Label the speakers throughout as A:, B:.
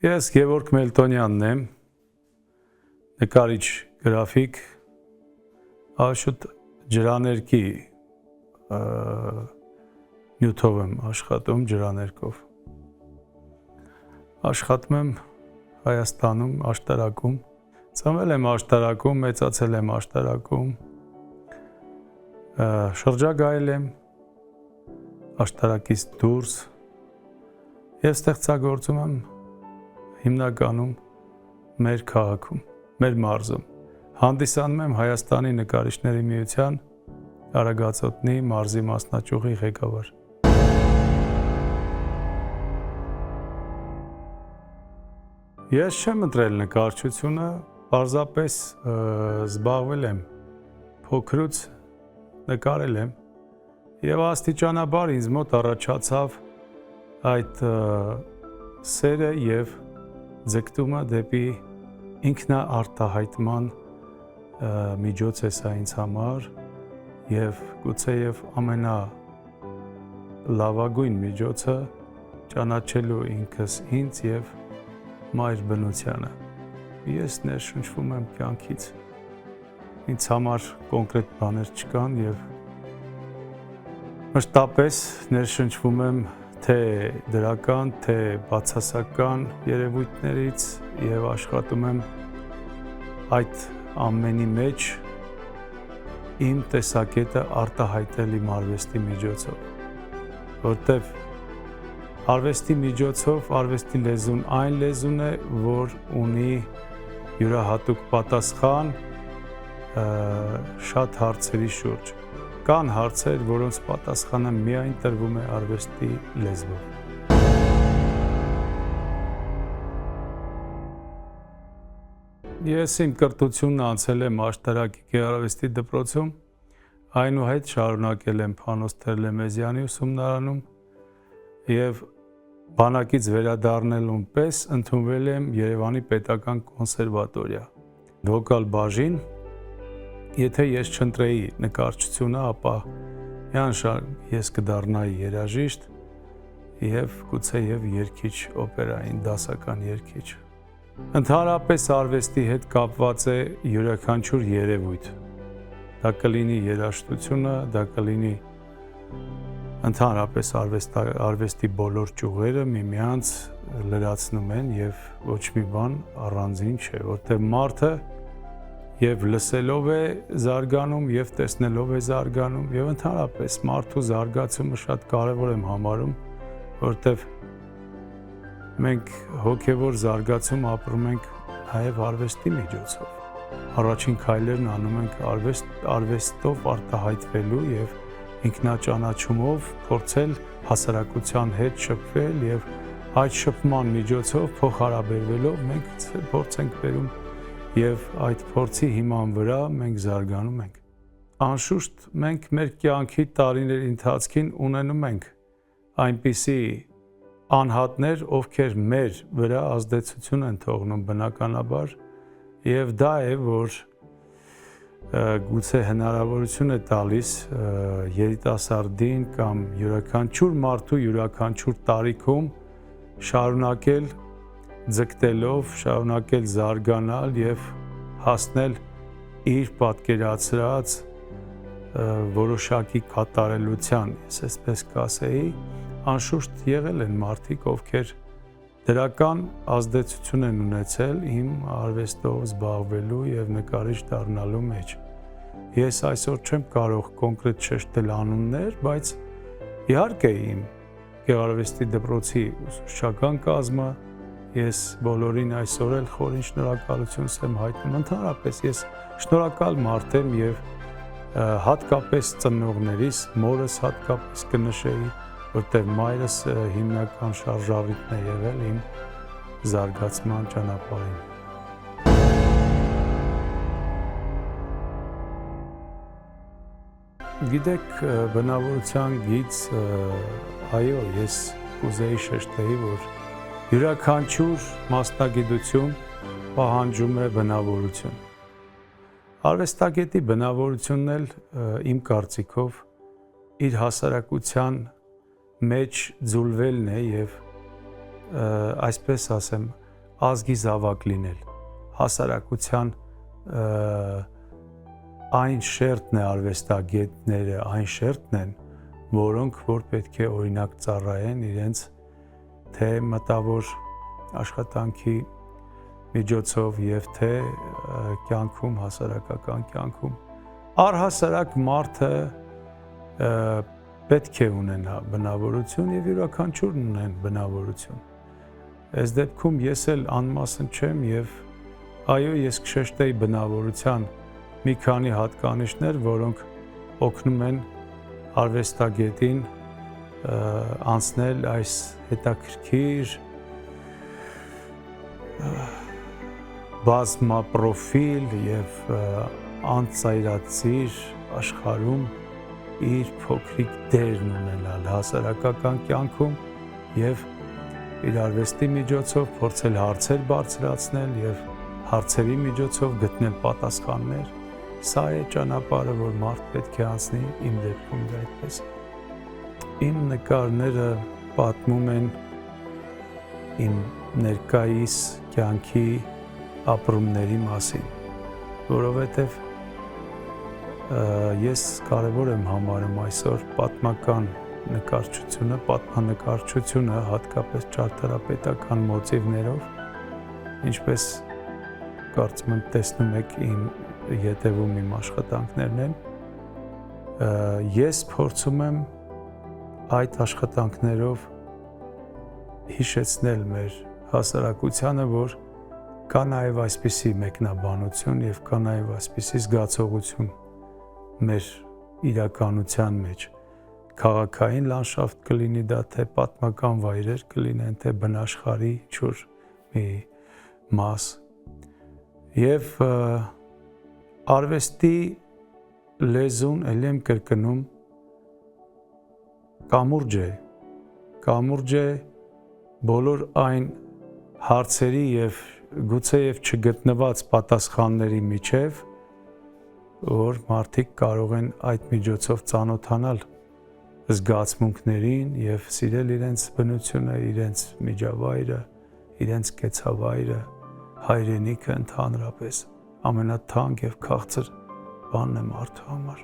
A: Ես Գևորգ Մելտոնյանն եմ, նկարիչ գրաֆիկ, աշուտ ջրաներկի նյութով եմ աշխատում, ջրաներկով։ Աշխատում եմ Հայաստանում, աշտարակում, ծնվել եմ աշտարակում, մեծացել եմ աշտարակում, շրջագայել եմ աշտարակից դուրս և ստեղծագործում եմ հիմնականում մեր քաղաքում, մեր մարզում։ Հանդիսանում եմ Հայաստանի նկարիչների միության Արագածոտնի մարզի մասնաճյուղի ղեկավար։ Ես չեմ ընտրել նկարչությունը, պարզապես զբաղվել եմ փոքրուց, նկարել եմ և աստիճանաբար ինձ մոտ առաջացավ այդ սերը և ձգտումը դեպի ինքնաարտահայտման միջոց է սա ինձ համար և գուցեև ամենալավագույն միջոցը ճանաչելու ինքս ինձ և մայր բնությանը։ Ես ներշնչվում եմ կյանքից, ինձ համար կոնկրետ բաներ չկան և մշտապես ներշնչվում եմ թե դրական, թե բացասական երևույթներից և աշխատում եմ այդ ամենի մեջ իմ տեսակետը արտահայտել իմ արվեստի միջոցով, որտև արվեստի միջոցով արվեստի լեզուն այն լեզուն է, որ ունի յուրահատուկ պատասխան շատ հարցերի շուրջ։ Կան հարցեր, որոնց պատասխանը միայն տրվում է արվեստի լեզվով։ Ես իմ կրթությունն անցել եմ Աշտարակի գեղարվեստի դպրոցում, այնուհետ շարունակել եմ Փանոս Թերլեմեզյանի ուսումնարանում և բանակից վերադառնելուն պես ընդունվել եմ Երևանի պետական կոնսերվատորիա, վոկալ բաժին։ Եթե ես չընտրեի նկարչությունը, ապա ես կդառնայի երաժիշտ և գուցեև երգիչ, օպերային դասական երգիչ։ Ընդհանրապես արվեստի հետ կապված է յուրաքանչյուր երևույթ։ Դա կլինի երաժշտությունը, դա կլինի ընդհանրապես արվեստի բոլոր ճյուղերը միմյանց լրացնում են և ոչ մի բան առանձին չէ, որտեղ մարդը և լսելով է զարգանում, և տեսնելով է զարգանում, և ընդհանրապես մարդու զարգացումը շատ կարևոր եմ համարում, որտև մենք հոգևոր զարգացում ապրում ենք նաև արվեստի միջոցով։ Առաջին քայլերն անում ենք արվեստով արտահայտվելու և ինքնաճանաչումով փորձել հասարակության հետ շփվել և այդ շփման միջոցով փոխհարաբերվելով մենք փորձ ենք բերում և այդ փորձի հիման վրա մենք զարգանում ենք։ Անշուշտ մենք մեր կյանքի տարիների ընթացքին ունենում ենք այնպիսի անհատներ, ովքեր մեր վրա ազդեցություն են թողնում բնականաբար և դա է, որ գուցե հնարավորություն է տալիս երիտասարդին կամ յուրաքանչյուր մարդու յուրաքանչյուր տարիքում շարունակել ձգտելով, շարունակել զարգանալ և հասնել իր պատկերացրած որոշակի կատարելության, ես այսպես կասեի, անշուշտ եղել են մարդիկ, ովքեր դրական ազդեցություն են ունեցել իմ արվեստով զբաղվելու և նկարիչ դառնալու մեջ։ Ես այսօր չեմ կարող կոնկրետ շեշտել անուններ, բայց իհարկե իմ գեղարվեստի դպրոցի ուսուցչական կազմը, ես բոլորին այսօր էլ խորին շնորհակալություն եմ հայտնում, ընդհանրապես ես շնորհակալ մարդ եմ և հատկապես ծնողներիս, մորս հատկապես կնշեի, որտեղ մայրս հիմնական շարժառիթն է եղել իմ զարգացման ճանապարհին։ Գիտեք, բնավորության գիծ, այո, ես կուզեի շեշտեի, որ յուրաքանչյուր մասնագիտություն պահանջում է բնավորություն։ Արվեստագետի բնավորությունն էլ իմ կարծիքով իր հասարակության մեջ ձուլվելն է և այսպես ասեմ, ազգի զավակ լինել, հասարակության այն շերտն է արվեստագետները, այն շերտն են, որոնք որ պետք է օրինակ ծառայեն իրենց թե մտավոր աշխատանքի միջոցով եւ թե կյանքում, հասարակական կյանքում առհասարակ մարդը պետք է ունենա բնավորություն եւ յուրաքանչյուրն ունեն բնավորություն։ Այս դեպքում ես էլ անմասն չեմ եւ այո, ես կշեշտեի բնավորության մի քանի հատկանիշներ, որոնք օգնում են արվեստագետին անցնել այս հետաքրքիր բազմապրոֆիլ եւ անծայրածիր աշխարհում իր փոքրիկ դերն ունենալ հասարակական կյանքում եւ իր արվեստի միջոցով փորձել հարցեր բարձրացնել եւ հարցերի միջոցով գտնել պատասխաններ։ Սա է ճանապարհը, որ մարդ պետք է անցնի, իմ դեպքում դա այդպես է։ Իմ նկարները պատմում են իմ ներկայիս կյանքի ապրումների մասին, որովհետև ես կարևոր եմ համարում այսօր պատմական նկարչությունը, պատմանկարչությունը հատկապես ճարտարապետական մոտիվներով, ինչպես կարծում եմ տեսնում եք իմ ետևում իմ աշխատանքներն են, ես փորձում եմ այդ աշխատանքներով հիշեցնել մեր հասարակությանը, որ կա նաև այսպիսի մեկնաբանություն եւ կա նաև այսպիսի զգացողություն մեր իրականության մեջ քաղաքային լանդշաֆտ կլինի դա թե պատմական վայրեր կլինեն թե բնաշխարհի ինչ-որ մի մաս եւ արվեստի լեզուն ելի եմ կրկնում կամուրջ է բոլոր այն հարցերի եւ գուցեև չգտնված պատասխանների միջև որ մարդիկ կարող են այդ միջոցով ծանոթանալ զգացմունքներին եւ սիրել իրենց բնությունը, իրենց միջավայրը, իրենց կեցավայրը, հայրենիքը ընդհանրապես ամենաթանկ եւ քաղցր բանն է մարդու համար։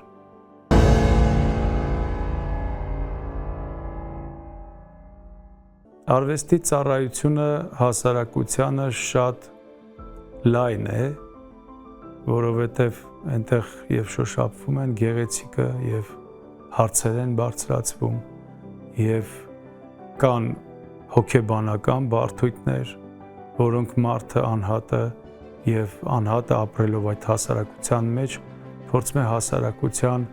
A: Արվեստի ծառայությունը հասարակությանը շատ լայն է, որովհետև այնտեղ եւ շոշափվում են գեղեցիկը եւ հարցեր են բարձրացվում եւ կան հոգեբանական բարդույթներ, որոնք մարդը անհատը եւ անհատը ապրելով այդ հասարակության մեջ փորձում է հասարակության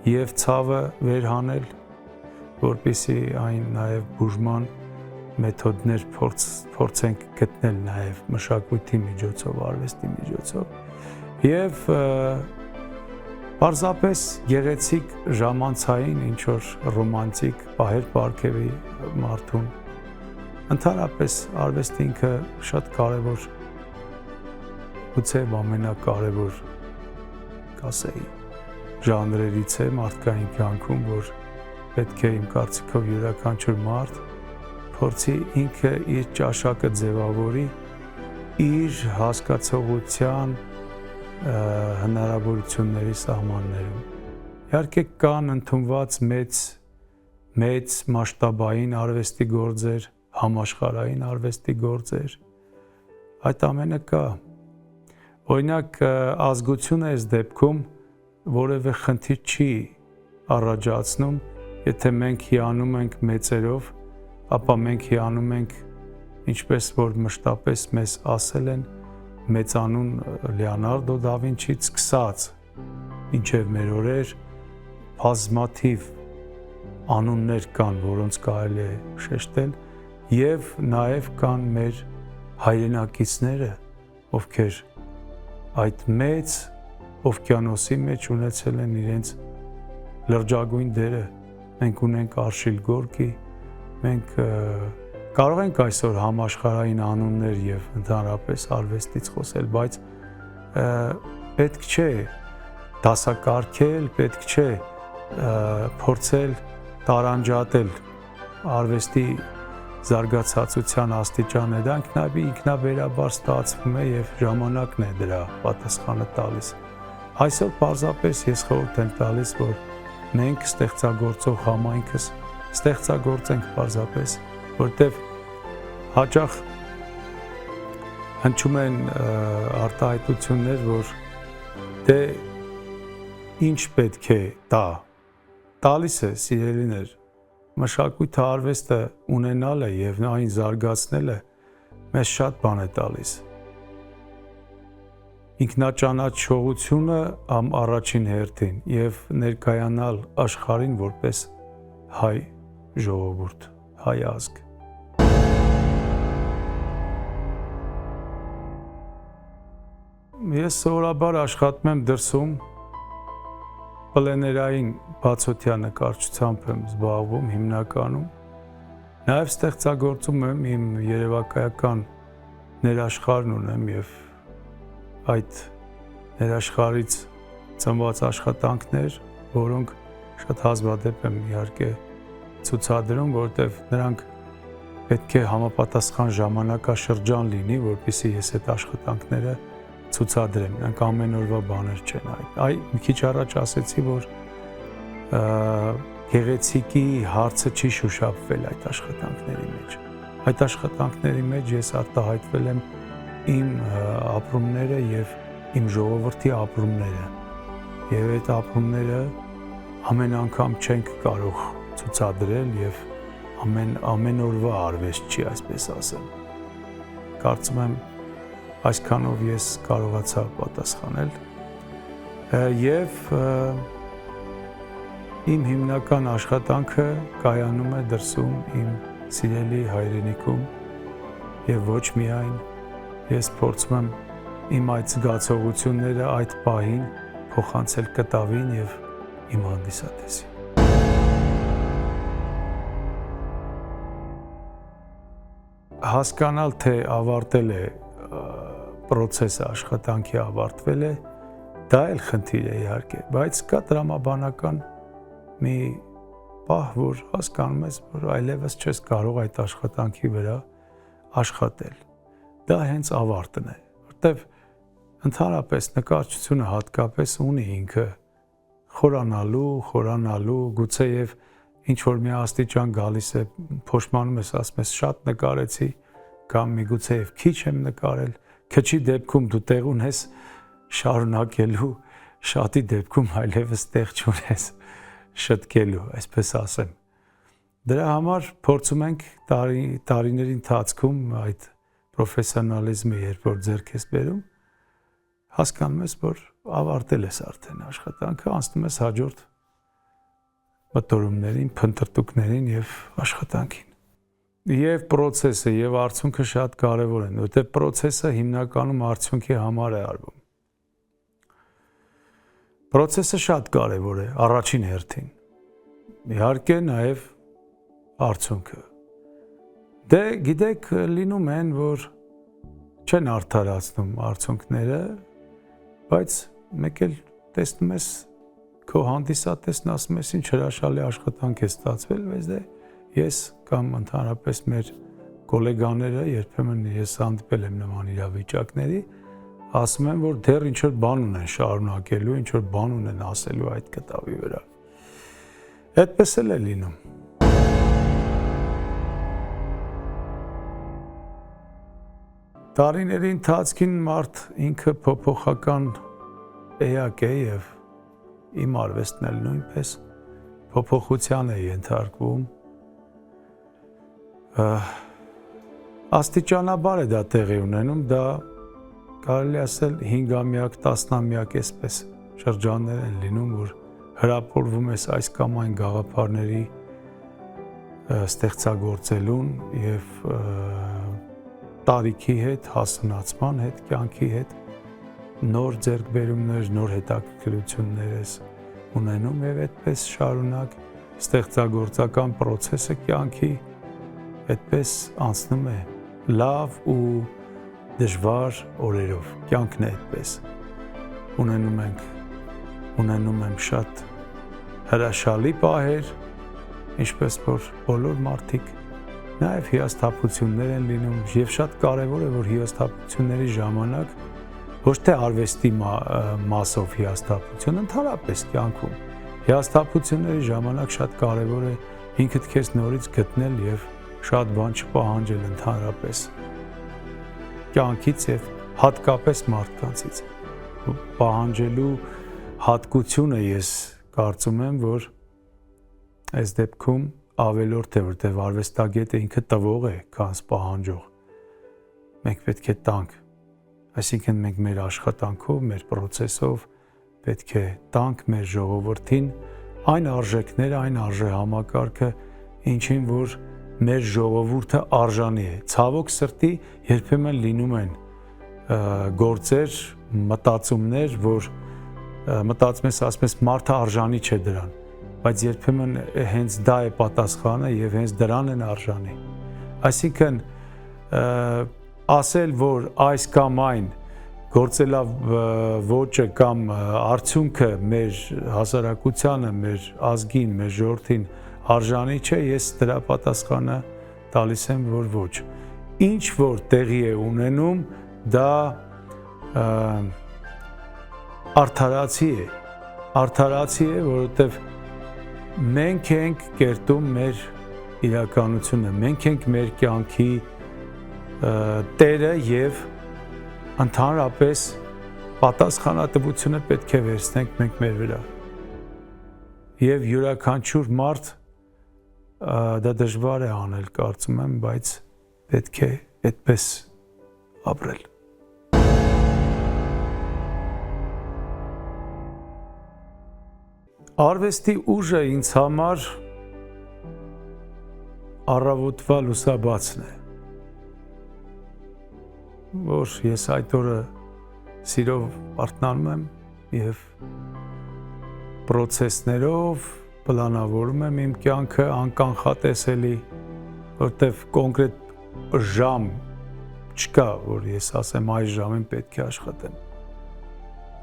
A: եւ ցավը վերհանել, որպեսզի այն նաեւ բուժման մեթոդներ փորձենք գտնել նաև մշակույթի միջոցով, արվեստի միջոցով եւ պարզապես գեղեցիկ ժամանցային ինչ որ ռոմանտիկ պահեր պարգևի մարդուն ընդհանրապես արվեստը ինքը շատ կարևոր գուցե ամենակարևոր կասեի ժանրերից է մարդկային կյանքում, որ պետք է իմ կարծիքով յուրաքանչյուր մարդ փորձի ինքը իր ճաշակը ձևավորի իր հասկացողության հնարավորությունների սահմաններում։ Իհարկե կան ընդունված մեծ մասշտաբային արվեստի գործեր, համաշխարհային արվեստի գործեր։ Այդ ամենը կա։ Օրինակ ազգությունը այս դեպքում որևէ խնդիր չի առաջացնում, եթե մենք հիանում ենք մեծերով ապա մենք հիանում ենք, ինչպես որ մշտապես մեզ ասել են, մեծանուն Լեոնարդո դա Վինչից սկսած, մինչև մեր օրեր բազմաթիվ անուններ կան, որոնց կարելի է շեշտել, եւ նաեւ կան մեր հայրենակիցները, ովքեր այդ մեծ օվկիանոսի մեջ ունեցել են իրենց լրջագույն դերը։ Մենք ունենք Արշիլ Գորկի, մենք կարող ենք այսօր համաշխարհային անուններ եւ ընդհանրապես արվեստից խոսել, բայց պետք չէ դասակարգել, պետք չէ փորձել տարանջատել արվեստի զարգացածության աստիճանը, դա ինքնաբերաբար ստացվում է եւ ժամանակն է դրա պատասխանը տալիս։ Այսօր պարզապես ես խորհուրդ եմ տալիս, որ մենք ստեղծագործող համայնքս ստեղծագործենք պարզապես, որտեվ հաճախ հնչում են արտահայտություններ, որ դե ինչ պետք է տալիս է սիրելիներ, մշակույթը արվեստը ունենալը եւ այն զարգացնելը մեզ շատ բան է տալիս։ Ինքնաճանաչողությունը առաջին հերթին եւ ներկայանալ աշխարհին որպես հայ ժողովուրդ, հայ ազգ։ Ես սովորաբար աշխատում եմ դրսում, պլեներային բացօթյա նկարչությամբ եմ զբաղվում հիմնականում, նաև ստեղծագործում եմ իմ երևակայական ներաշխարհն ունեմ եւ այդ ներաշխարհից ծնված աշխատանքներ, որոնք շատ հազվադեպ եմ իհարկե ցուցադրում, որտեղ նրանք պետք է համապատասխան ժամանակաշրջան լինի, որպեսզի ես այդ աշխատանքները ցուցադրեմ, նրանք ամեն օրվա բաներ չեն այդ։ Մի քիչ առաջ ասեցի, որ գեղեցիկի հարցը չի շոշափվել այդ աշխատանքների մեջ։ Այդ աշխատանքների մեջ ես արտահայտվել եմ իմ ապրումները եւ իմ ժողովրդի ապրումները։ Եվ այդ ապրումները ամեն անգամ չենք կարող ցուցադրել եւ ամեն օրվա արվեստ չի, այսպես ասեմ։ Կարծում եմ այսքանով ես կարողացա պատասխանել եւ իմ հիմնական աշխատանքը կայանում է դրսում իմ սիրելի հայրենիքում եւ ոչ միայն ես փորձում եմ իմ այդ զգացողությունները այդ պահին փոխանցել կտավին եւ իմ հանդիսատեսին։ Հասկանալ թե ավարտել է պրոցեսը աշխատանքի ավարտվել է, դա էլ խնդիր է իհարկե, բայց կա տրամաբանական մի պահ, որ հասկանում ես, որ այլևս չես կարող այդ աշխատանքի վրա աշխատել։ Դա հենց ավարտն է, որտեվ ընդհանրապես նկարչությունը հատկապես ունի ինքը խորանալու, գուցեև ինչ որ մի աստիճան գալիս է, փոշմանում ես, ասում ես շատ նկարեցի, կամ միգուցեև քիչ եմ նկարել, քչի դեպքում դու տեղ ունես շարունակելու, շատի դեպքում այլևս տեղ չունես շտկելու, այսպես ասեմ։ Դրա համար փորձում ենք տարիների ընթացքում այդ պրոֆեսիոնալիզմը երբ որ ձեռք ես բերում, հասկանում ես, որ ավարտել ես արդեն աշխատանքը, անցնում ես հաջորդ մտորումներին, փնտրտուքներին եւ աշխատանքին։ Եվ պրոցեսը եւ արդյունքը շատ կարեւոր են, որտեղ պրոցեսը հիմնականում արդյունքի համար է արվում։ Պրոցեսը շատ կարեւոր է առաջին հերթին։ Իհարկե նաեւ արդյունքը։ Դե գիտեք, լինում են, որ չեն արդարացնում արդյունքները, բայց մեկ էլ տեսնում ես քո հանդիսատեսն ասում ես ինչ հրաշալի աշխատանք է ստացվել, բայց դե ես կամ ընդհանրապես մեր գոլեգաները, երբեմն ես հանդիպել եմ նման իրավիճակների, ասում են, որ դեռ ինչ որ բան ունեն շարունակելու, ինչ որ բան ունեն ասելու այդ կտավի վրա։ Այդպես էլ է լինում։ Տարիների ընթացքին մարդ ինքը փոփոխական էակ է եւ իմ արվեստն էլ նույնպես փոփոխության է ենթարկվում։ Աստիճանաբար է դա տեղի ունենում, դա կարելի ասել 5-ամյակ, 10-ամյակ այսպես շրջաններ են լինում, որ հրապուրվում ես այս կամ այն գաղափարների ստեղծագործելուն եւ տարիքի հետ, հասունացման հետ, կյանքի հետ նոր ձեռքբերումներ, նոր հետաքրքրություններ ես ունենում եւ այդպես շարունակ ստեղծագործական process-ը կյանքի այդպես անցնում է լավ ու դժվար օրերով, կյանքն է այդպես։ Ունենում եմ շատ հրաշալի պահեր, ինչպես որ բոլոր մարդիկ Նաև հիասթափություններ են լինում եւ շատ կարեւոր է որ հիասթափությունների ժամանակ ոչ թե արվեստի մասով հիասթափություն, ընդհանրապես կյանքում հիասթափությունների ժամանակ շատ կարեւոր է ինքդ քեզ նորից գտնել եւ շատ բան չպահանջել ընդհանրապես կյանքից եւ հատկապես մարդկանցից պահանջելու հատկությունը ես կարծում եմ որ այս դեպքում ավելորդ է որտեղ արվեստագետը ինքը տվող է քան պահանջող մենք պետք է տանք այսինքն մենք մեր աշխատանքով մեր process-ով պետք է տանք մեր ժողովրդին այն արժեքները այն արժեհամակարգը ինչին որ մեր ժողովուրդը արժանի է ցավոք սրտի երբեմն լինում են գործեր մտածումներ որ մտածում ես ասում ես մարդը արժանի չէ դրան բայց երբեմն հենց դա է պատասխանը եւ հենց դրան են արժանի այսինքն ասել որ այս կամ այն գործելավ ոճը կամ արդյունքը մեր հասարակությանը մեր ազգին մեր ժողովրդին արժանի չէ ես դրա պատասխանը տալիս եմ որ ոչ ինչ որ տեղի է ունենում դա արդարացի է որովհետեւ մենք ենք կերտում մեր իրականությունը, մենք ենք մեր կյանքի տերը եւ ընդհանրապես պատասխանատվությունը պետք է վերցնենք մենք մեր վրա։ Եվ յուրաքանչյուր մարդ դա դժվար է անել, կարծում եմ, բայց պետք է այդպես ապրել։ Արվեստի ուժը ինձ համար առավոտվա լուսաբացն է, որ ես այդ օրը սիրով արթնանում եմ և պրոցեսներով պլանավորում եմ իմ կյանքը անկանխատեսելի, որտև կոնկրետ ժամ չկա, որ ես ասեմ այս ժամին պետք է աշխատեմ։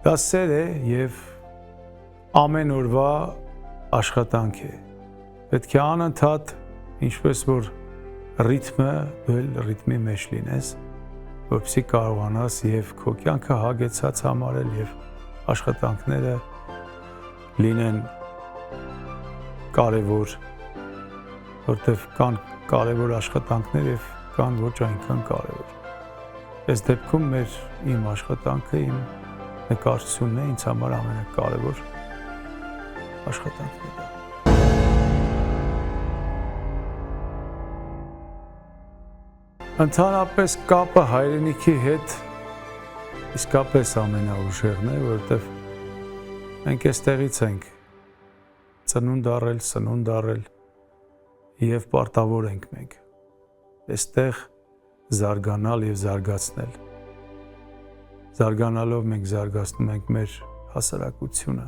A: Դա սեր է և ամեն օրվա աշխատանք է, պետք է անընդհատ, ինչպես որ ռիթմը, դու էլ ռիթմի մեջ լինես, որպեսզի կարողանաս և քո կյանքը հագեցած համարել և աշխատանքները լինեն կարևոր, որտև կան կարևոր աշխատանքներ և կան ոչ այնքան կարևոր։ Այս դեպքում իմ աշխատանքը, իմ նկարչությունն է ինձ համար ամենակարևոր աշխատանքները։ Ընդհանրապես կապը հայրենիքի հետ իսկապես ամենաուժեղն է, որովհետև մենք այստեղից ենք ծնունդ առել և պարտավոր ենք մենք այստեղ զարգանալ և զարգացնել։ Զարգանալով մենք զարգացնում ենք մեր հասարակությունը։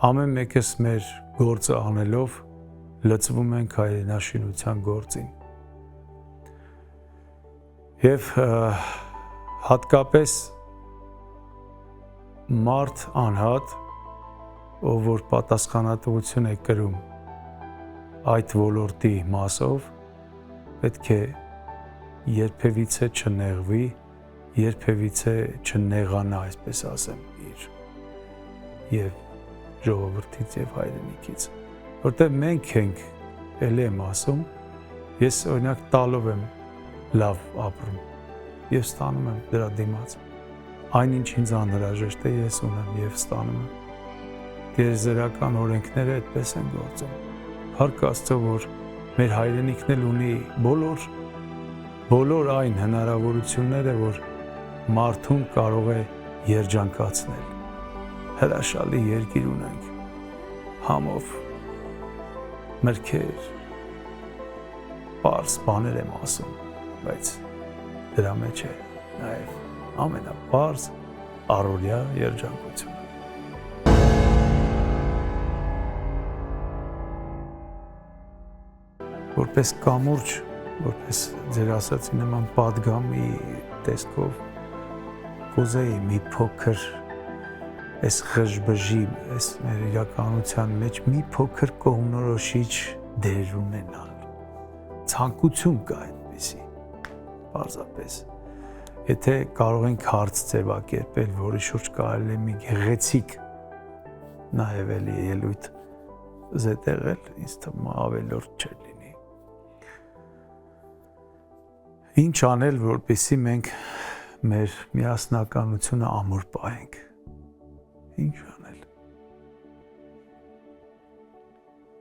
A: Ամեն մեկս մեր գործը անելով լծվում ենք հայրենաշինության գործին։ Եվ հատկապես մարդ անհատ, ով որ պատասխանատվություն է կրում այդ ոլորտի մասով, պետք է երբևիցե չնեղվի, երբևիցե չնեղանա, այսպես ասեմ, և ժողովրդից և հայրենիքից, որտեղ մենք ենք, էլ եմ ասում, ես օրինակ տալով եմ լավ ապրում և ստանում եմ դրա դիմաց, այնինչ ինձ անհրաժեշտ է ես ունեմ և ստանում եմ, տիեզերական օրենքները այդպես են գործում, փառք Աստծո, որ մեր հայրենիքն էլ ունի բոլոր այն հնարավորությունները, որ մարդուն կարող է երջանկացնել, հրաշալի երկիր ունենք, համով, մրգեր, պարզ բաներ եմ ասում, բայց դրա մեջ է նաև ամենապարզ առօրյա երջանկությունը։ Որպես կամուրջ, որպես ձեր ասացի նման պատգամի տեսքով, կուզեի մի փոքր այս խժբժի, այս մեր իրականության մեջ մի փոքր կողմնորոշիչ դեր ունենալ, ցանկություն կա այդպեսի պարզապես եթե կարող ենք հարց ձևակերպել որի շուրջ կարելի է մի գեղեցիկ նաև էլի ելույթ զետեղել ինձ թվում է ավելորդ չէ լինի ինչ անել որպեսզի մենք մեր միասնականությունը ամուր պահենք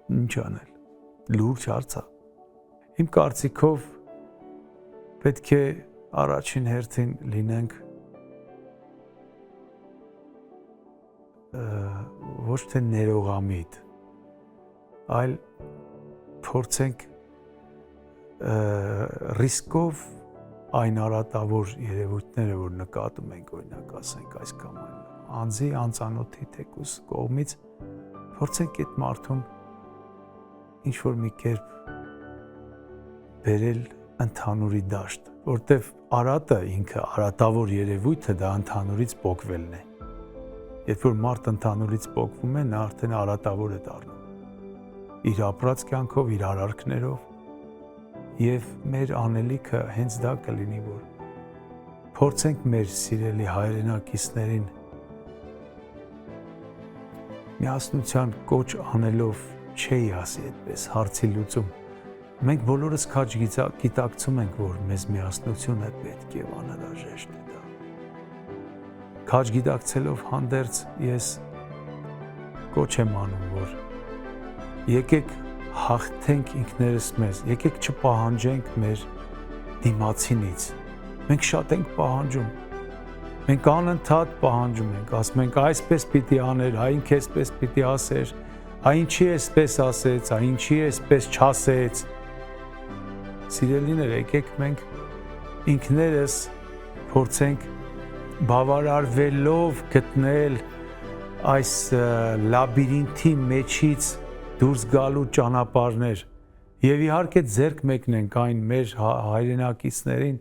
A: ինչ անել լուրջ հարց է իմ կարծիքով պետք է առաջին հերթին լինենք ոչ թե ներողամիտ այլ փորձենք ռիսկով այն արատավոր երևույթները որ նկատում ենք օրինակ ասենք այս կամ այլ անձի անծանոթի թեկուս կողմից փորձենք այդ մարդուն ինչ որ մի կերպ բերել ընդհանուրի դաշտ, որտեվ արատը ինքը արատավոր երևույթը դա ընդհանուրից փոկվելն է։ Երբ որ մարդ ընդհանուրից փոկվում է, նա արդեն արատավոր է դառնում։ Իր ապրած կյանքով, իր արարքներով եւ մեր անելիքը հենց դա կլինի, որ փորձենք մեր սիրելի հայրենակիցներին միասնության կոչ անելով չի ասի այդպես հարցի լուծում մենք բոլորս քաջ գիտակցում ենք որ մեզ միասնությունը պետք է անհրաժեշտ է դա քաջ գիտակցելով հանդերձ ես կոչ եմ անում որ եկեք հաղթենք ինքներս մեզ եկեք չպահանջենք մեր դիմացինից մենք շատ ենք պահանջում մենք անընդհատ պահանջում ենք ասում ենք այսպես պիտի աներ այն քեզպես պիտի ասեր Այնչի էսպես ասեց, այնչի էսպես չասեց։ Սիրելիներ, եկեք մենք ինքներս փորձենք բավարարվելով գտնել այս լաբիրինթի մեջից դուրս գալու ճանապարհներ եւ իհարկե ձեռք մեկնենք այն մեր հայրենակիցներին,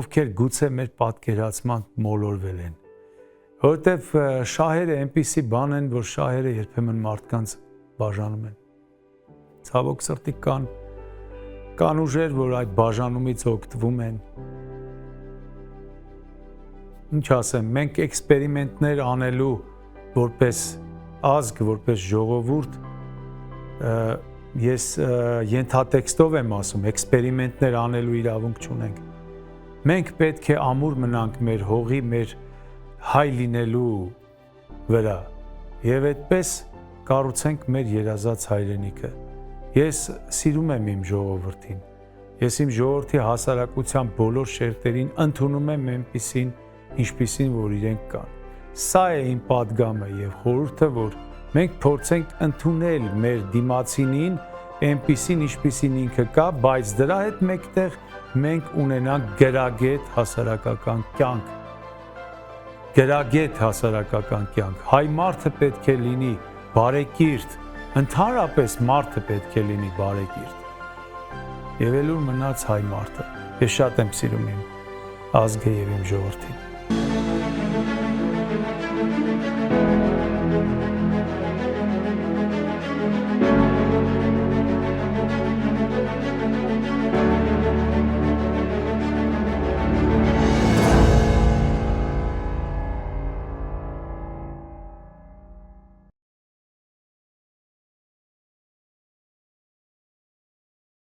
A: ովքեր գուցե մեր պատկերացման մոլորվել են։ Որտեվ շահերը այնպիսի բան են, որ շահերը երբեմն մարդկանց բաժանում են։ Ցավոք սրտի կան ուժեր, որ այդ բաժանումից օգտվում են։ Ինչ ասեմ, մենք էքսպերիմենտներ անելու որպես ազգ, որպես ժողովուրդ, ես ենթատեքստով եմ ասում, էքսպերիմենտներ անելու իրավունք չունենք։ Մենք պետք է ամուր մնանք մեր հողի, մեր հայ լինելու վրա եւ այդպես կառուցենք մեր երազած հայրենիքը ես սիրում եմ իմ ժողովրդին ես իմ ժողովրդի հասարակության բոլոր շերտերին ընդունում եմ այնպիսին ինչպիսին որ իրենք կան սա է իմ պատգամը եւ խորհուրդը որ մենք փորձենք ընդունել մեր դիմացինին այնպիսին ինչպիսին ինքը կա բայց դրա հետ մեկտեղ մենք ունենանք գրագետ հասարակական կյանք Գրագետ հասարակական կյանք, հայ մարդը պետք է լինի բարեկիրթ, ընդհանրապես մարդը պետք է լինի բարեկիրթ։ Եվ ելուր մնաց հայ մարդը, ես շատ եմ սիրում իմ ազգը եւ իմ ժողովրդին։